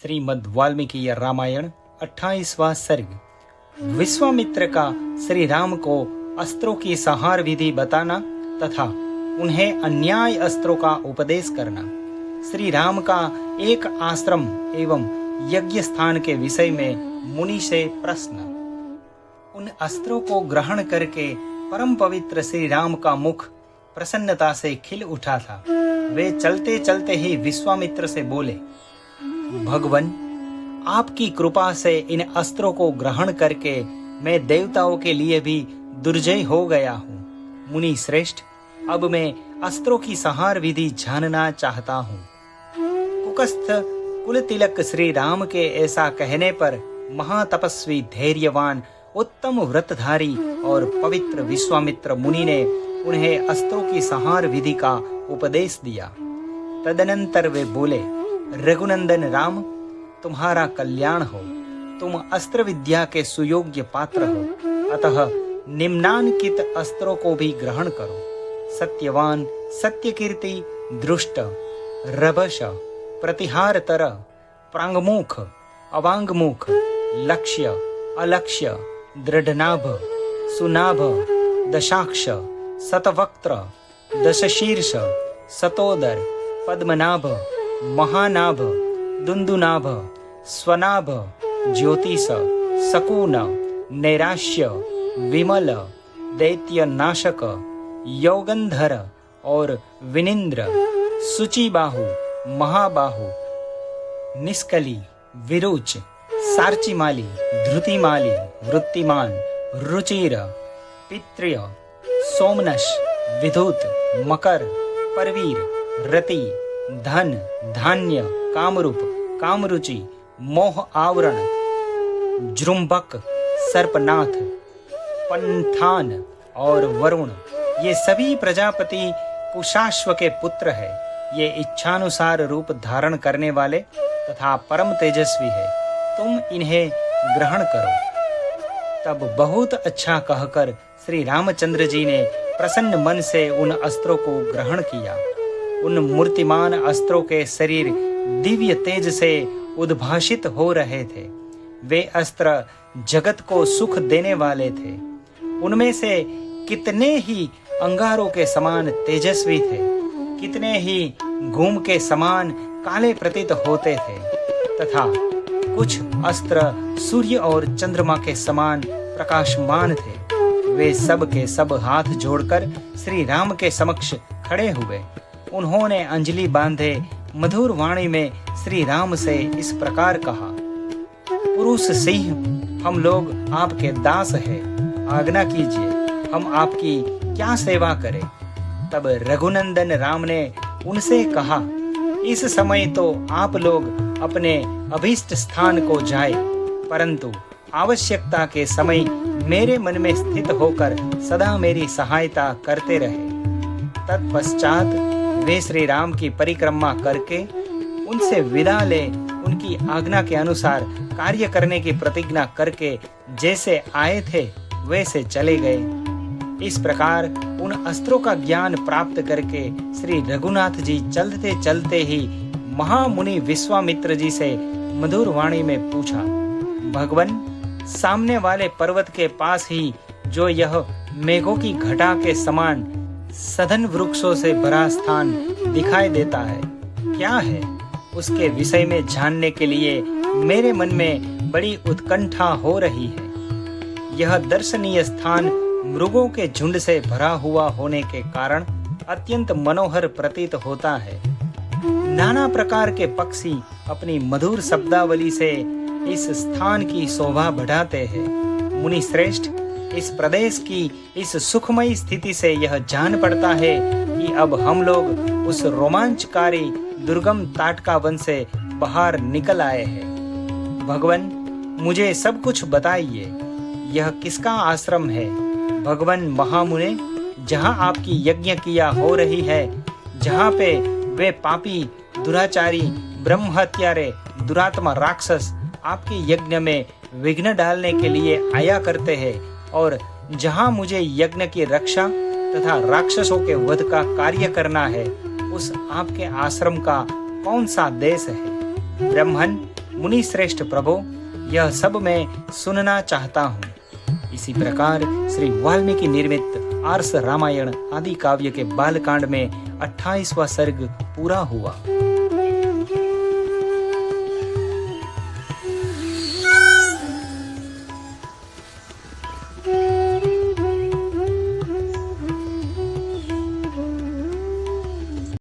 श्रीमद् वाल्मीकि रामायण 28वां सर्ग। विश्वामित्र का श्री राम को अस्त्रों की संहार विधि बताना तथा उन्हें अन्याय अस्त्रों का उपदेश करना। श्री राम का एक आश्रम एवं यज्ञ स्थान के विषय में मुनि से प्रश्न। उन अस्त्रों को ग्रहण करके परम पवित्र श्री राम का मुख प्रसन्नता से खिल उठा था। वे चलते चलते ही विश्वामित्र से बोले, भगवन, आपकी कृपा से इन अस्त्रों को ग्रहण करके मैं देवताओं के लिए भी दुर्जय हो गया हूँ। मुनि श्रेष्ठ, अब मैं अस्त्रों की संहार विधि जानना चाहता हूँ। कुकस्थ कुल तिलक श्री राम के ऐसा कहने पर महातपस्वी, धैर्यवान, उत्तम व्रतधारी और पवित्र विश्वामित्र मुनि ने उन्हें अस्त्रों की संहार विधि का उपदेश दिया। तदनंतर वे बोले, रघुनंदन राम, तुम्हारा कल्याण हो। तुम अस्त्र विद्या के सुयोग्य पात्र हो, अतः निम्नांकित अस्त्रों को भी ग्रहण करो। सत्यवान, सत्यकीर्ति, दृष्ट, रभस, प्रतिहारतर, प्रांगमुख, अवांगमुख, लक्ष्य, अलक्ष्य, दृढ़नाभ, सुनाभ, दशाक्ष, शतवक्त्र, दशशीर्ष, शतोदर, पद्मनाभ, महानाभ, दुंदुनाभ, स्वनाभ, ज्योतिष, शकुन, नैराश्य, विमल, दैत्यनाशक, योगंधर और विनिंद्र, शुचिबाहु, महाबाहु, निष्कली, विरुच, सार्चिमाली, धृतिमाली, वृत्तिमान, रुचिर, पित्र्य, सोमनश, विधुत, मकर, परवीर, रति, धन, धान्य, कामरूप, कामरुचि, मोह आवरण, जृंभक, सर्पनाथ, पंथान और वरुण, ये सभी प्रजापति कुशाश्व के पुत्र है। ये इच्छानुसार रूप धारण करने वाले तथा परम तेजस्वी है। तुम इन्हें ग्रहण करो। तब बहुत अच्छा कहकर श्री रामचंद्र जी ने प्रसन्न मन से उन अस्त्रों को ग्रहण किया। उन मूर्तिमान अस्त्रों के शरीर दिव्य तेज से उद्भाषित हो रहे थे। वे अस्त्र जगत को सुख देने वाले थे। उनमें से कितने ही अंगारों के समान तेजस्वी थे, कितने ही घूम के समान काले प्रतीत होते थे तथा कुछ अस्त्र सूर्य और चंद्रमा के समान प्रकाशमान थे। वे सब के सब हाथ जोड़कर श्री राम के समक्ष खड़े हुए। उन्होंने अंजलि बांधे मधुर वाणी में श्री राम से इस प्रकार कहा, पुरुष सिंह, हम लोग आपके दास हैं, आज्ञा कीजिए, हम आपकी क्या सेवा करें। तब रघुनंदन राम ने उनसे कहा, इस समय तो आप लोग अपने अभीष्ट स्थान को जाए, परंतु आवश्यकता के समय मेरे मन में स्थित होकर सदा मेरी सहायता करते रहे। तत्पश्चात वे श्री राम की परिक्रमा करके उनसे विदा ले उनकी आज्ञा के अनुसार कार्य करने की प्रतिज्ञा करके जैसे आए थे वैसे चले गए। इस प्रकार उन अस्त्रों का ज्ञान प्राप्त करके श्री रघुनाथ जी चलते चलते ही महामुनि विश्वामित्र जी से मधुर वाणी में पूछा, भगवन, सामने वाले पर्वत के पास ही जो यह मेघों की घटा के समान सघन वृक्षों से भरा स्थान दिखाई देता है, क्या है? उसके विषय में जानने के लिए मेरे मन में बड़ी उत्कंठा हो रही है। यह दर्शनीय स्थान मृगों के झुंड से भरा हुआ होने के कारण अत्यंत मनोहर प्रतीत होता है। नाना प्रकार के पक्षी अपनी मधुर शब्दावली से इस स्थान की शोभा बढ़ाते हैं। मुनि श्रेष्ठ, इस प्रदेश की इस सुखमयी स्थिति से यह जान पड़ता है कि अब हम लोग उस रोमांचकारी दुर्गम ताटका वन से बाहर निकल आए हैं। भगवन, मुझे सब कुछ बताइए। यह किसका आश्रम है? भगवन महामुने, जहाँ आपकी यज्ञ किया हो रही है, जहाँ पे वे पापी, दुराचारी, ब्रह्म हत्यारे, दुरात्मा राक्षस आपके यज्ञ में विघ्न डालने के लिए आया करते हैं, और जहाँ मुझे यज्ञ की रक्षा तथा राक्षसों के वध का कार्य करना है, उस आपके आश्रम का कौन सा देश है? ब्रह्मन, मुनि श्रेष्ठ प्रभो, यह सब मैं सुनना चाहता हूँ। इसी प्रकार श्री वाल्मीकि निर्मित आर्ष रामायण आदि काव्य के बालकांड में 28वां सर्ग पूरा हुआ।